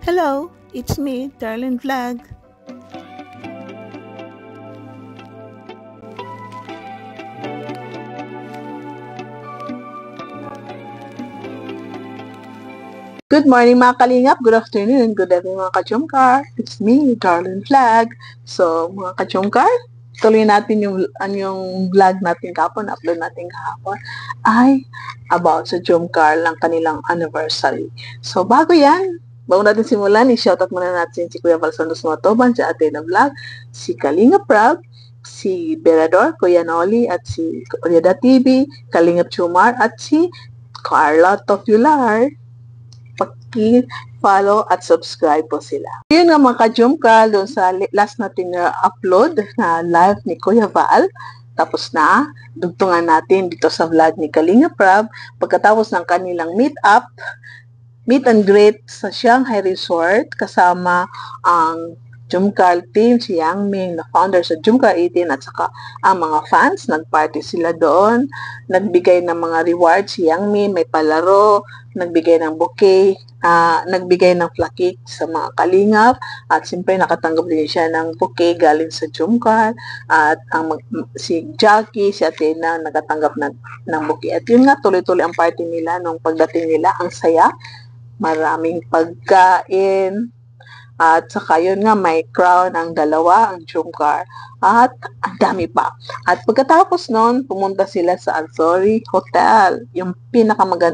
Hello, it's me, Darlene Vlog. Good morning mga kalingap, good afternoon, good evening mga kachumkar. It's me, Darlene Vlog. So mga kachumkar, tuloy natin yung vlog natin kahapon, upload natin kahapon ay about sa Jomcar lang kanilang anniversary. So bago natin simulan, i-shoutout muna natin si Kuya Valsandos Matoban, si Athena Vlog, si Kalinga Proud, si Berador, Kuya Noli, at si Oriada TV, Kalingap Chumar, at si Carla Tofular. Paki-follow at subscribe po sila. Yun nga mga ka-Jomcar, doon sa last natin upload na live ni Kuya Val. Tapos na, dugtungan natin dito sa vlog ni Kalinga Prab. Pagkatapos ng kanilang meet and greet sa Shanghai Resort kasama ang Jomcar team, si Yang Ming, na founder sa Jomcar 18 at saka ang mga fans, nagparty sila doon, nagbigay ng mga rewards si Yang Ming, may palaro, nagbigay ng bouquet, nagbigay ng flakik sa mga kalingap, at siyempre nakatanggap din siya ng bouquet galing sa Jomcar, at si Jackie, si Athena, nakatanggap ng bouquet. At yun nga, tuloy-tuloy ang party nila nung pagdating nila, ang saya, maraming pagkain, at saka yun nga, may crown ang dalawa, ang Jomcar, at ang dami pa. At pagkatapos nun, pumunta sila sa Alzori Hotel, yung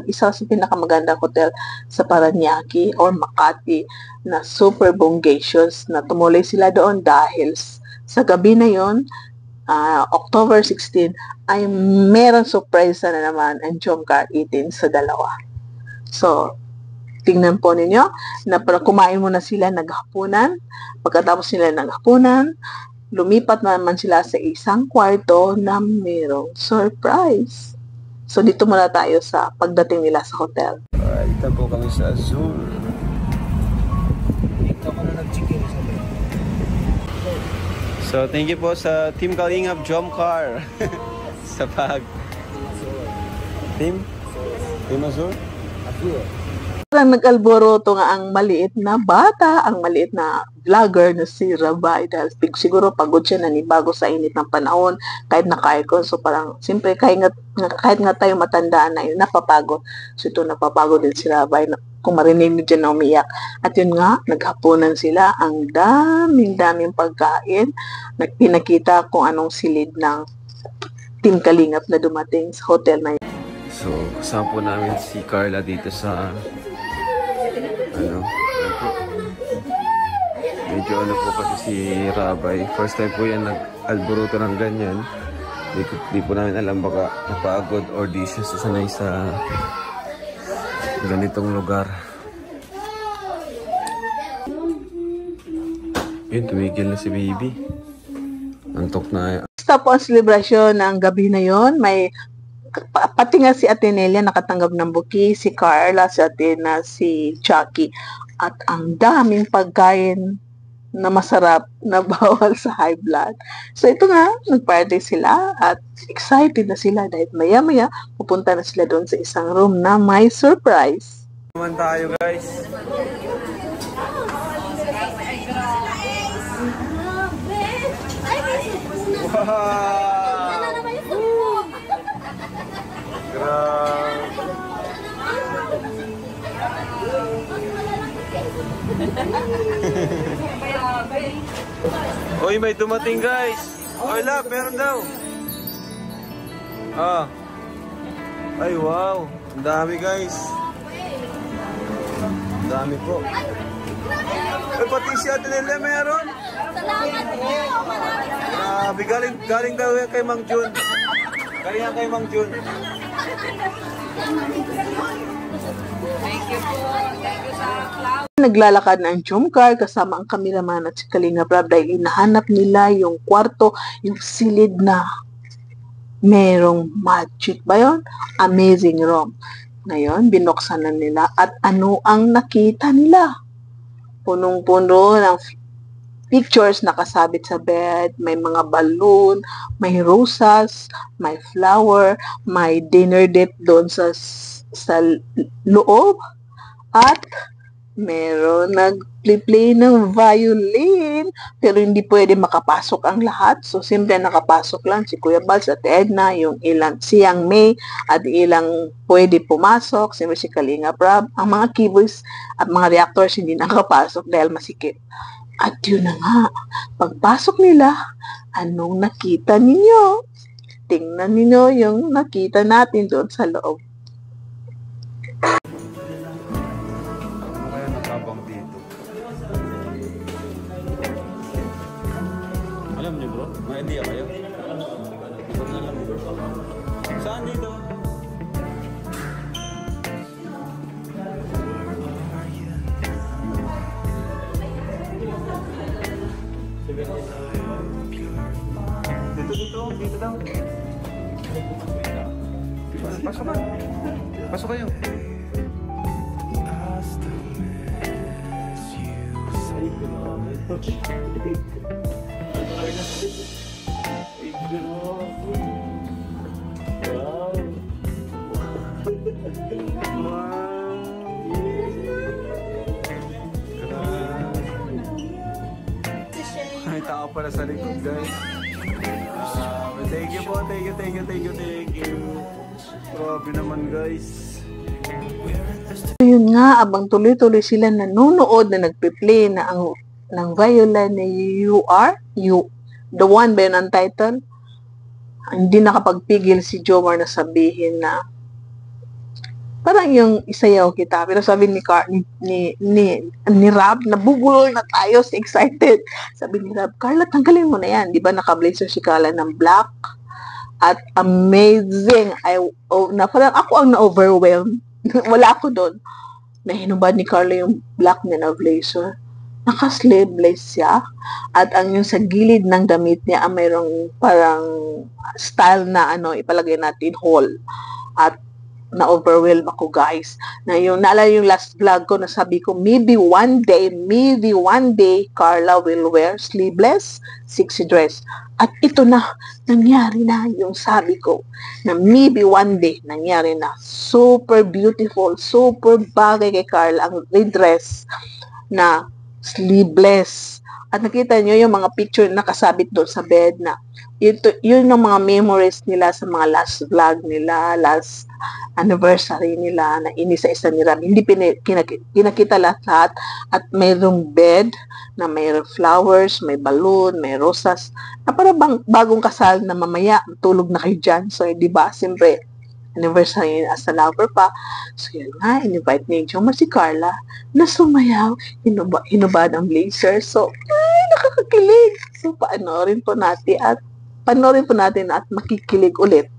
isa sa pinakamagandang hotel sa Parañaque or Makati, na super bongacious, na tumuloy sila doon dahil sa gabi na yun, October 16, ay merong surprise na naman ang Jomcar 18 sa dalawa. So, tingnan po ninyo, na kumain muna sila, naghapunan. Pagkatapos nila naghapunan, lumipat naman sila sa isang kwarto na mayroong surprise. So, dito muna tayo sa pagdating nila sa hotel. Dito po kami sa Azul. Dito ko na nag-chicken sa bed. So, thank you po sa Team Kalingap Jomcar sa Team Azul? Azul. Nag-alboroto nga ang maliit na bata, ang maliit na vlogger na si Rabay, dahil siguro pagod siya, nanibago sa init ng panahon, kahit naka-aircon. So parang, siyempre, kahit nga tayo matandaan na yun, napapagod. So ito, napapagod din si Rabay, kung marinig niyo dyan na umiyak. At yun nga, naghapunan sila, ang daming pagkain, pinakita kung anong silid ng Team Kalingap na dumating sa hotel na yun. So, kasama po namin si Carla dito sa medyo po kasi si Rabay. First time po yan nag-alboroto ng ganyan. Di po namin alam, baka napagod or di siya sasanay sa ganitong lugar. Yun, tumigil na si baby. Antok na. Basta po ang selebrasyon ng gabi na yon, may pati nga si Atenelia nakatanggap ng bouquet, si Carla, si Athena, si Jackie, at ang daming pagkain na masarap na bawal sa high blood. So ito nga, nagparty sila at excited na sila dahil maya-maya pupunta na sila doon sa isang room na may surprise. Naman tayo, guys. Wow! Oy, may dumating, guys. Oy, love, meron daw. Ay, wow. Ang dami, guys. Ang dami po. Ay, pati si Atenella meron. Salamat po. Galing daw yan kay Mang Jun. Galing yan kay Mang Jun. Thank you po. Thank you sa cloud. Naglalakad na ang Jomcar kasama ang cameraman at si Kalinga Prab dahil inahanap nila yung kwarto, yung silid na merong magic ba yun? Amazing room. Ngayon, binuksan na nila at ano ang nakita nila? Punong-puno ng pictures nakasabit sa bed, may mga balloon, may rosas, may flower, may dinner date doon sa loob, at Meron nag-play ng violin, pero hindi pwede makapasok ang lahat. So, simple nakapasok lang si Kuya Bals at Edna, yung ilang, siyang May, at ilang pwede pumasok, simple si Kalinga Prab. Ang mga keyboards at mga reactors hindi nakapasok dahil masikip. At yun na nga, pagpasok nila, anong nakita ninyo? Tingnan ninyo yung nakita natin doon sa loob. Ano kaya nakabang dito? Alam niyo bro, may idea kayo? Saan dito? Dito daw. Pasok ka. Pasok kayo. May tao pala sa likod, guys. Thank you po, thank you. Grabe naman, guys. Yun nga, abang tuloy-tuloy sila nanonood na nagpe-play na ang ng violin na You, the one ba yun ang title? Hindi nakapagpigil si Jomar na sabihin na parang yung isayaw kita. Pero sabi ni Rab, nabubulol na tayo, so excited. Sabi ni Rab, Carla, tanggalin mo na yan. Di ba naka-blazer si Carla ng black? At amazing. Parang ako ang na-overwhelmed. Wala ako doon. Nahinubad ni Carla yung black niya na blazer. Naka-sleeveless siya. At ang yung sa gilid ng damit niya, mayroong parang style na ipalagay natin, hole. At na-overwhelm ako, guys. Naalala yung last vlog ko na sabi ko, maybe one day, Carla will wear sleeveless sexy dress. At ito na, nangyari na yung sabi ko, na maybe one day, nangyari na. Super beautiful, super bagay kay Carla ang red dress na sleeveless. At nakita nyo yung mga picture na nakasabit doon sa bed na yun yung mga memories nila sa mga last vlog nila, last anniversary nila na inisa-isa ni Rab. Hindi pinakita lahat at mayroong bed na mayroong flowers, may balloon, may rosas na para bagong kasal na mamaya tulog na kayo dyan. So, di ba, siyempre, anniversary as a lover pa. So, yun nga, in-invite ni Jomar si Carla na sumayaw, hinubad ang blazer. So, ay, nakakakilig. So, panoorin po natin at makikilig ulit.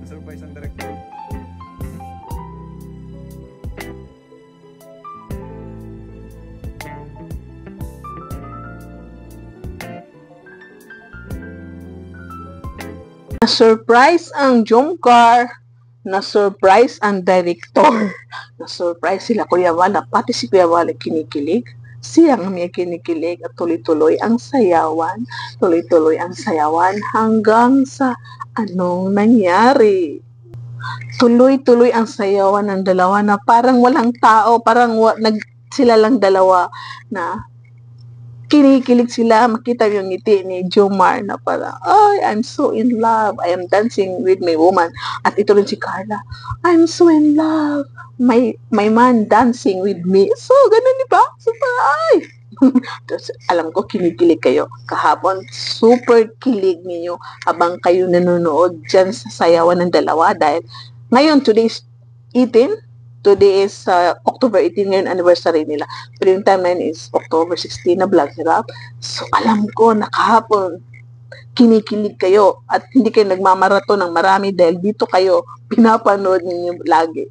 Surprise ang director. Na-surprise ang Jomcar, na-surprise ang director, na-surprise sila Kuya Wala, pati si Kuya Wala kinikilig. Siyang may kinikilig at tuloy-tuloy ang sayawan hanggang sa anong nangyari. Tuloy-tuloy ang sayawan ng dalawa na parang walang tao, parang sila lang dalawa na kinikilig sila. Makita yung ngiti ni Jomar na parang, ay, I'm so in love. I am dancing with my woman. At ito rin si Carla, I'm so in love. My man dancing with me. So, ganun, di ba? So, ay, Tapos, alam ko, kinikilig kayo. Kahapon, super kilig ninyo habang kayo nanonood dyan sa sayawan ng dalawa dahil ngayon, today is 18. Today is October 18 ngayon anniversary nila. Pero yung timeline is October 16 na vlog nila. So, alam ko na kahapon, kinikilig kayo at hindi kayo nagmamarato ng marami dahil dito kayo pinapanood ninyo lagi.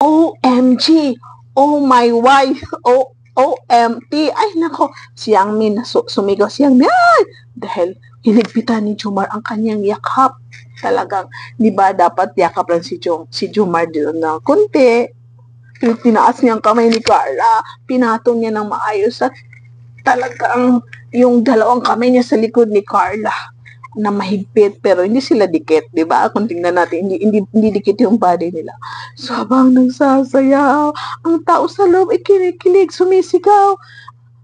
OMG! Oh my wife! OMT! Ay, nako! Si Yangmin, sumigaw si Yangmin. Ay! Dahil hinigpitan ni Jomar ang kanyang yakap. Talagang, di ba dapat yakap lang si Jomar doon na kunti. Pero tinaas niya ang kamay ni Carla. Pinatong niya ng maayos at talagang yung dalawang kamay niya sa likod ni Carla na mahigpit pero hindi sila dikit, 'di ba? Kung tingnan natin, hindi dikit yung body nila. So habang nagsasayaw, ang tao sa loob ay kinikilig, sumisigaw.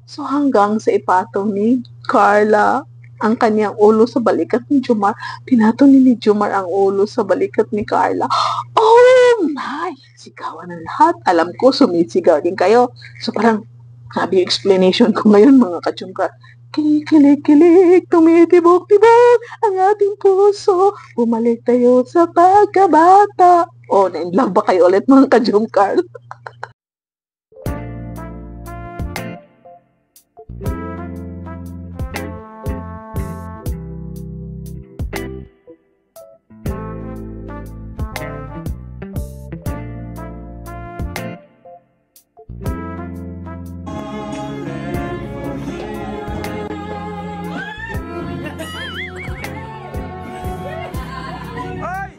So hanggang sa ipatong ni Carla ang kanyang ulo sa balikat ni Jomar, pinatong ni Jomar ang ulo sa balikat ni Carla. Oh my! Sigawan ng lahat. Alam ko, sumisigaw din kayo. So parang, grabe yung explanation ko ngayon mga kachungka. Kinikilig-kilig, tumitibok-tibok ang ating puso. Bumalik tayo sa pagkabata. Oh, na-inlove ba kayo ulit mga kajumkar? Ay!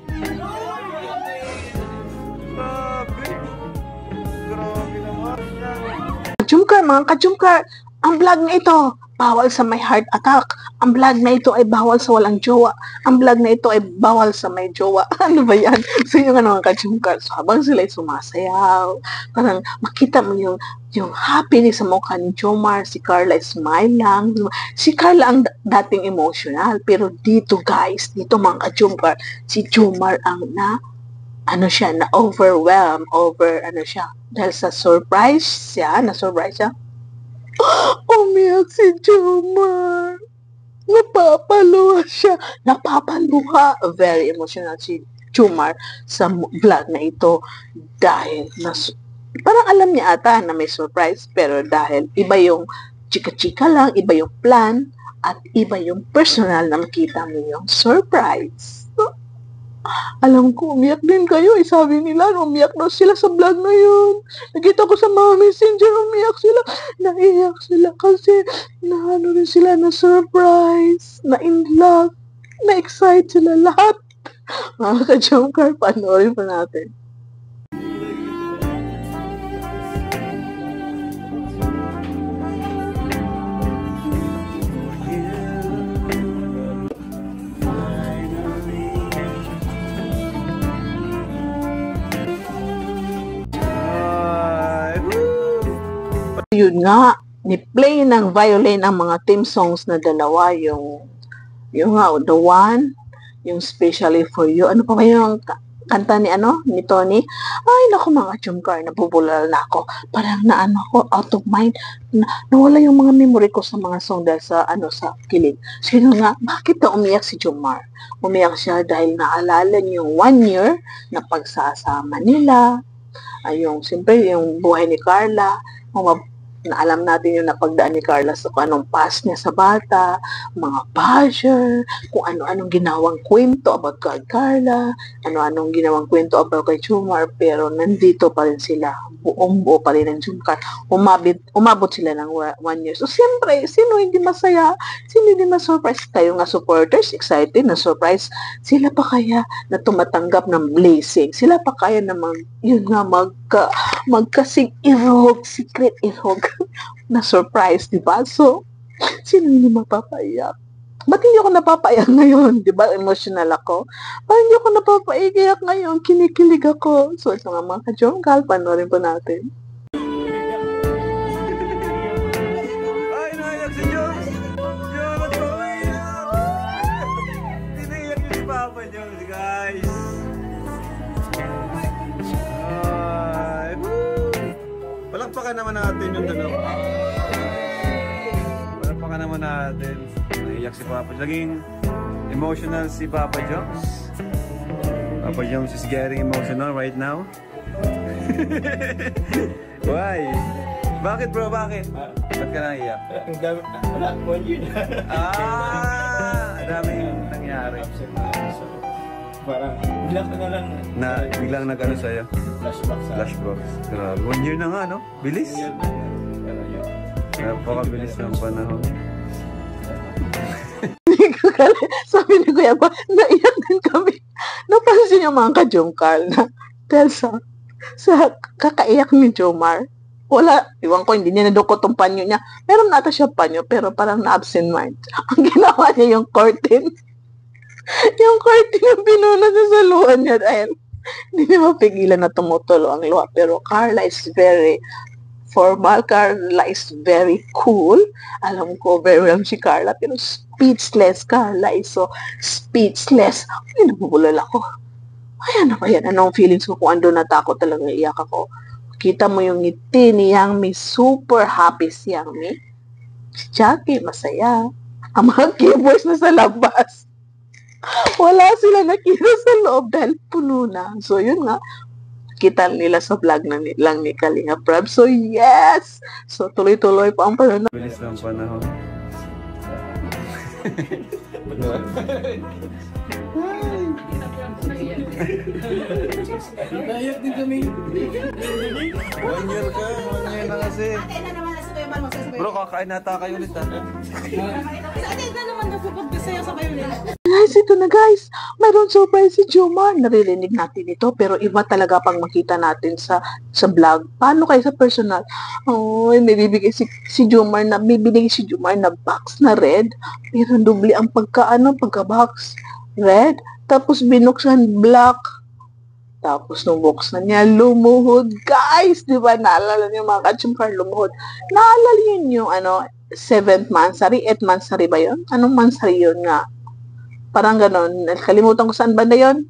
Grabe naman yan. Kajumkar, mga kajumkar, ang vlog na ito, bawal sa may heart attack. Ang vlog na ito ay bawal sa walang jowa. Ang vlog na ito ay bawal sa may jowa. Ano ba yan? So yung mga kajumkar, so habang sila ay sumasayaw, parang makita mo yung happiness sa mukha ni Jomar, si Carla smile lang. Si Carla ang dating emotional, pero dito guys, dito mga kajumkar, si Jomar ang na-overwhelm, dahil sa surprise siya, na-surprise siya. Umiyak si Jomar. Napapaluha siya. Napapaluha. Very emotional si Jomar sa vlog na ito dahil parang alam niya ata na may surprise pero dahil iba yung chika-chika lang, iba yung plan at iba yung personal na makita mo yung surprise. Alam ko, umiyak din kayo. Sabi nila, umiyak daw sila sa vlog na yun. Nakita ko sa mga messenger, umiyak sila. Naiyak sila kasi naano rin sila na surprise, na in love, na excite sila lahat. Mga ka-jumper, panoorin pa natin. Yun nga, ni-play ng violin ang mga theme songs na dalawa, yung nga, The One, yung Especially For You. Ano pa ba yung kanta ni Tony? Ay, naku mga chumkar, nabubulal na ako. Parang ako, out of mind. Nawala yung mga memory ko sa mga song dahil sa kilig. Sino nga, bakit na umiyak si Jomar? Umiyak siya dahil naalala niya yung 1 year na pagsasama nila. Siyempre, yung buhay ni Carla, na alam natin yung napagdaan ni Carla sa kung anong past niya sa bata, mga basher, kung ano-anong ginawang kwento about kay Carla, ano-anong ginawang kwento about kay Jomar, pero nandito pa rin sila. Buong buo pa rin ang Jomcar. Umabot sila ng 1 year. So, siyempre, sino hindi masaya? Sino hindi ma-surprise? Kayo nga supporters, excited, na-surprise. Sila pa kaya na tumatanggap ng blessing? Sila pa kaya na magkasing irog, secret irog na surprise, di ba? So, sino hindi mapapaiyak? Ba't hindi ako napapaiyak ngayon? Di ba? Emotional ako. Ba't hindi ako napapaiyak ngayon? Kinikilig ako. So, ito nga mga ka-Jomcal, panoorin po natin. Ay, naiyak si Jones! Jones, umiyak! Tiniyak niyo si Papa Jones, guys! Ay, woo! Palakpakan naman natin yung dalawa. Palakpakan naman natin. Naiyak si Papa. Naging emotional si Papa Jones. Papa Jones is getting emotional right now. Why? Bakit bro? Bakit? Ba't ka naiyak? Wala, 1 year na. Daming nangyari. Parang bigla ko na lang Biglang nag-ano sa'yo? flashback sa Flashbacks. Grabe. 1 year na nga, no? Bilis. year na. Pero yun. Napakabilis ng panahon. Sabi ni Kuya ba, naiyak din kami. Napansin yung mga ka-Jomcal na dahil sa kakaiyak ni Jomar, wala, iwan ko, hindi niya nadukot ang panyo niya. Meron nata siya panyo, pero parang na-absent mind. Ang ginawa niya yung curtain. Yung curtain yung pinuna sa saluhan niya dahil hindi niya mapigilan na tumutulo ang luha. Pero Carla is very formal. Carla is very cool. Alam ko, very well si Carla. Pero speechless. Carla is so speechless. Ay, nabubulol ako. Ay, ano ba yan? Anong feelings ko kung ando natakot talaga iyak ako? Kita mo yung ngiti ni Yangmi. Super happy si Yangmi. Si Jackie, masaya. Ang mga keyboards na sa labas. Wala sila nakita sa loob dahil puno na. So, yun nga. Kita nila sa vlog na lang ni Kalinga Prab. So, yes! So, tuloy-tuloy pa ang panahon. Bilis ng panahon. Naiyak din kami. 1 year ka. 1 year na kasi. Bro, kakain nata kayo ulit ha. Guys, ito na guys. Mayroon surprise si Jomar. Naririnig natin ito. Pero iba talaga pang makita natin sa vlog. Paano kayo sa personal? Oh, may bibigay si Jomar na, bibigay si Jomar na box na red. Pero dubli ang pagka-box. Red. Tapos binuksan black. Tapos nung buksan niya, lumuhod. Guys, di ba? Naalala niyo mga ka-Jomcar, lumuhod. Naalala yun yung 7th monthsary, 8th monthsary ba yun? Anong monthsary yun nga? Parang ganon. Kalimutan ko saan banda yun.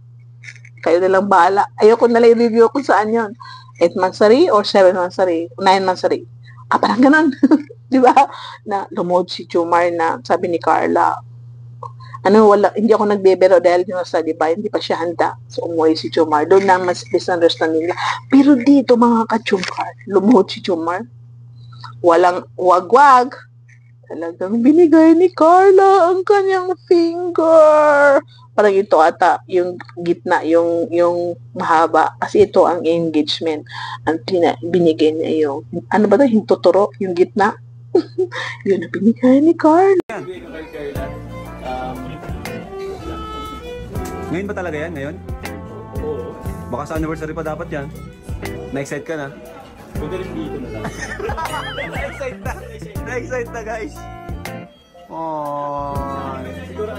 Kayo nilang bahala. Ayoko nalang i-review kung saan yun. 8th monthsary or 7th monthsary? 9th monthsary? Parang ganon. Di ba? Na lumuhod si Jomar na sabi ni Carla, hindi ako nagbebero dahil di ba, hindi pa siya handa. So, umuwi si Jomar. Doon na mas misunderstand nila. Pero dito, mga ka-Jomcar, lumuhod si Jomar. Walang wag-wag. Talagang binigay ni Carla ang kanyang finger. Parang ito ata, yung gitna, yung mahaba. Kasi ito ang engagement. Ang binigay niya yung, ano ba ito, hintuturo, yung gitna. Yun ang binigay ni Carla. Ngayon ba talaga yan? Ngayon? Oo. Baka sa anniversary pa dapat yan. Na-excite ka na? Pwede rin dito na lang. Na-excite na! Na-excite na guys! Oh. Siguro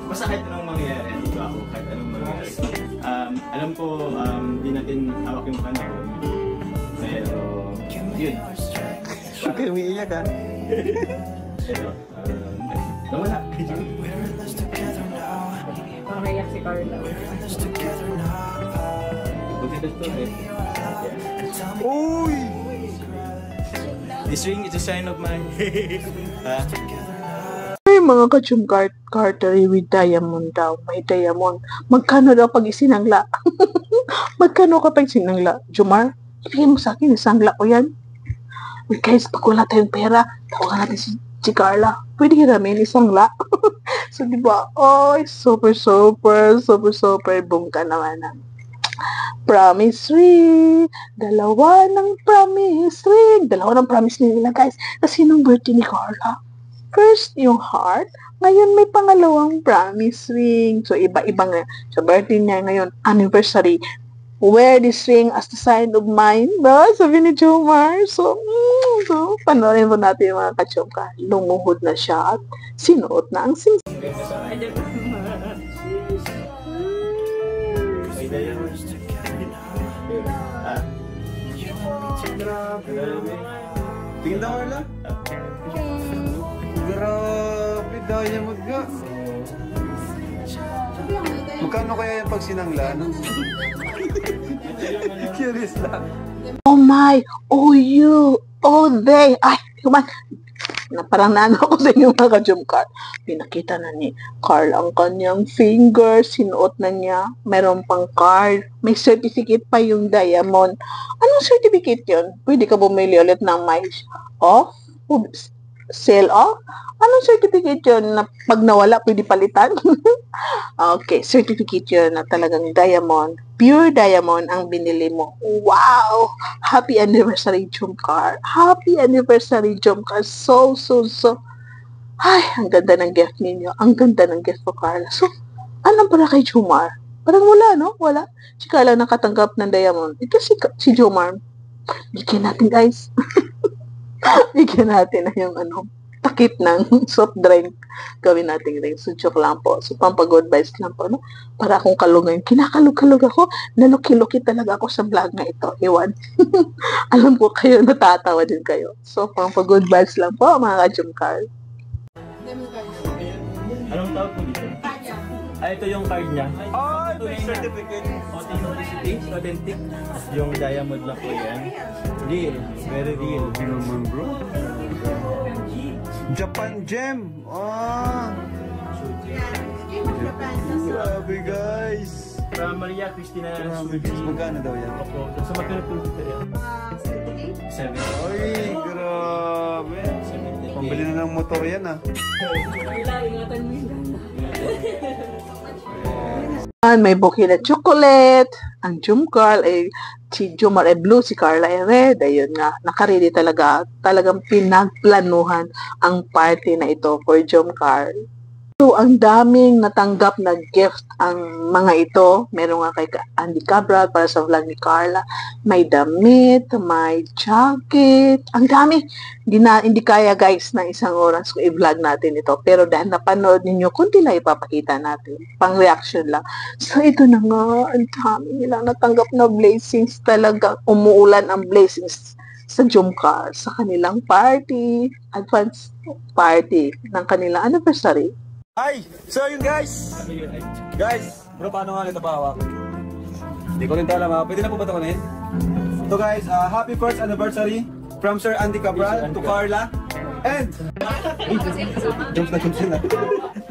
basta kahit anong mangyayari dito ako, kahit anong mangyayari. Alam ko, di natin hawak yung panahon. Pero, yun. Huwag kayo umiiyak ha? Pero, nawala. Mamayak si Carla. Uy! This ring is a sign of my... Ay, mga ka-Jomcar, Cartery with diamond daw. May diamond. Magkano daw pag isinangla? Magkano kapag sinangla? Jomar, ibigay mo sa akin, isangla ko yan. Uy guys, pag wala tayong pera, tawagan natin si Carla. Pwede hiramin isang la. So, di ba? Oh, super boom ka naman na. Promise ring. Dalawa ng promise ring nila, guys. Kasi nung birthday ni Carla, first yung heart, ngayon may pangalawang promise ring. So, iba-ibang sa birthday niya ngayon, anniversary. Wear this ring as the sign of mine. Ba? Sabi ni Jomar. So, panoorin po natin yung mga kachomka. Lumuhod na siya at sinuot na ang sing. Tingin daw Carla? Grabe, daya magga. Magkano kaya yung pag sinangla, no? Curious lang. Oh my, oh you, oh they. Ay, kuman. Parang naano ako sa inyo mga ka-Jomcar. Pinakita na ni Carl ang kanyang finger. Sinuot na niya. Meron pang card. May certificate pa yung diamond. Anong certificate yun? Pwede ka bumili ulit ng may off? Sale off? Anong certificate yun na pag nawala pwede palitan? Okay, certificate yun na talagang diamond. Pure diamond ang binili mo. Wow! Happy anniversary, Jomcar. Happy anniversary, Jomcar. So. Ay, ang ganda ng gift ninyo. Ang ganda ng gift ko, Carla. So, ano para kay Jomar? Parang wala, no? Wala. Si Carla nakatanggap ng diamond. Ito si Jomar. Bigyan natin, guys. Bigyan natin na yung takip ng soft drink. Gawin natin rin. So, joke lang po. So, pampag-good vibes lang po, no? Para akong kalungan. Kinakalug-kalug ako. Naluki-luki talaga ako sa vlog na ito. Iwan. Alam ko kayo, natatawa din kayo. So, pampag-good vibes lang po, mga ka-Jomcar. Anong tawag po dito? Ito yung card niya. Ay, may certificate. Authentic. Yung diamond lang po yan. Real. Very real. Grabe naman, bro. Japan gem. Grabe, guys. From Maria Cristina Grabe, guys. Magkano daw yan? Opo. So, magkano po dito yan? 7. Ay, grabe. Pambili na ng motor yan, ah. May bouquet na chocolate. Ang Jomcar ay si Jomar ay blue, si Carla ay red. Ayun nga, nakaredy talaga. Talagang pinagplanuhan ang party na ito for Jomcar. So, ang daming natanggap na gift ang mga ito. Meron nga kay Andy Cabral para sa vlog ni Carla. May damit, may jacket. Ang dami. Hindi kaya guys ng isang oras kung i-vlog natin ito. Pero dahil napanood ninyo, kunti lang ipapakita natin. Pang reaction lang. So, ito na nga. Ang dami nilang natanggap na blessings. Talaga umuulan ang blessings sa Jomcar, sa kanilang party, advance party ng kanilang anniversary. Ay! So yun guys! Guys! Bro, paano nga ito pahawak? Hindi ko rin ito alam ha. Pwede na po ba ito kunin? So guys, happy first anniversary from Sir Andy Cabral to Carla. And... Jumps na jumps yun ha.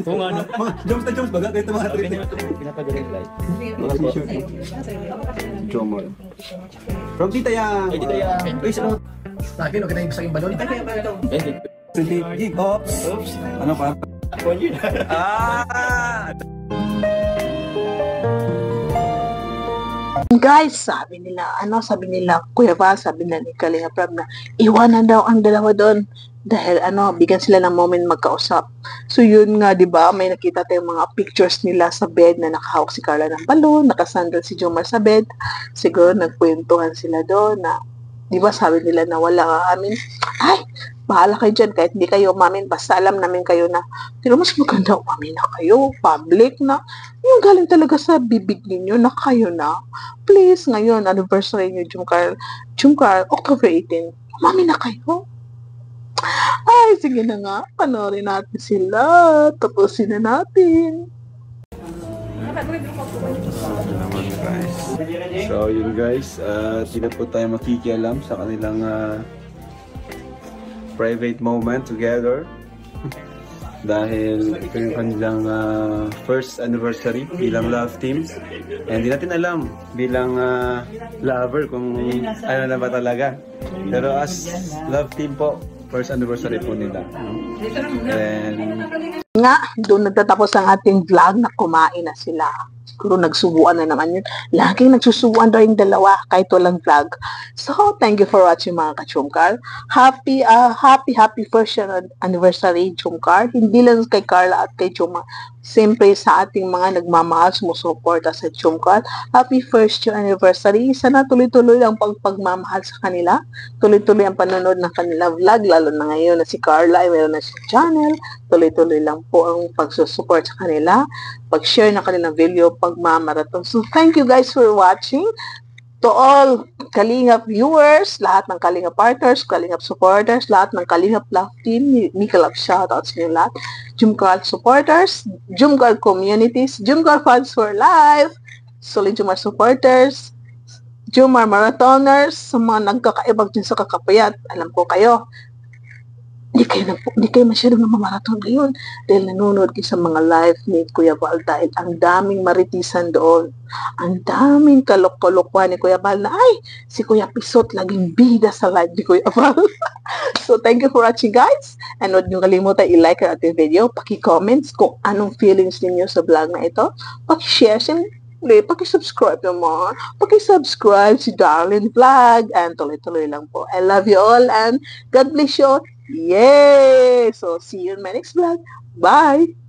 Kung ano? Jumps na jumps baga. Ganito mga trip. Pinapadirect light. Mga t-shirt. Jomar. From Tita Yang. Ay, Tita Yang. Uy, salamat. Sabi, no, kita yung sa balon. Oops. Ano pa? 1 year. Guys, sabi nila, Kuya Val, sabi nila ni Kalinga Prab na iwanan daw ang dalawa doon dahil bigyan sila ng moment magkausap. So yun nga, 'di ba? May nakita tayong mga pictures nila sa bed na nakahawak si Carla ng balon, nakasandal si Jomar sa bed. Siguro nagkwentuhan sila doon na, 'di ba, sabi nila na wala amin. Ay, bahala kayo dyan, kahit hindi kayo umamin, basta alam namin kayo na, pero mas maganda umamin na kayo, public na, yung galing talaga sa bibig ninyo na kayo na. Please, ngayon, anniversary nyo, Jomcar, October 18, umamin na kayo. Ay, sige na nga, panoorin natin sila, tapusin na natin. So yun guys, di na po tayo makikialam sa kanilang private moment together. dahil ito yung kanilang first anniversary bilang love team. And hindi natin alam bilang lover kung ano na ba talaga. Pero as love team po, first anniversary po nila. And Nga, doon nagtatapos ang ating vlog na kumain na sila. Siguro nagsubuan na naman yun. Laging nagsusubuan daw yung dalawa kahit walang vlog. So, thank you for watching mga ka-Chumkar. Happy first anniversary, Chumkar. Hindi lang kay Carla at kay Chuma. Siyempre sa ating mga nagmamahal, sumusuporta sa Chumkar. Happy first anniversary. Sana tuloy-tuloy ang pagmamahal sa kanila. Tuloy-tuloy ang panonood ng kanila vlog, lalo na ngayon na si Carla ay meron na siya channel. Tuloy-tuloy lang po ang pagsusupport sa kanila, pag-share ng kanilang video, pagmamarathon. So, thank you guys for watching. To all Kalingap viewers, lahat ng Kalingap partners, Kalingap supporters, lahat ng Kalingap love team, Mika Love shoutouts sa inyo lahat. Jumkar supporters, Jumkar communities, Jumkar fans for life, Solid Jumar supporters, Jumar marathoners, sa mga nagkakaibag din sa kakapayat. Alam ko kayo, hindi kayo masyadong namamarathon ngayon dahil nanonood kayo sa mga live ni Kuya Val dahil ang daming maritisan doon. Ang daming kalok-kalokwa ni Kuya Val na ay, si Kuya Pisot laging bida sa live ni Kuya Val. So, thank you for watching guys. And huwag niyo kalimutan i-like ang ating video, paki-comments kung anong feelings ninyo sa vlog na ito, paki-share, paki-subscribe naman. Paki-subscribe si Darlene Vlog. And tuloy-tuloy lang po. I love you all and God bless you all. Yay! So, see you in my next vlog. Bye!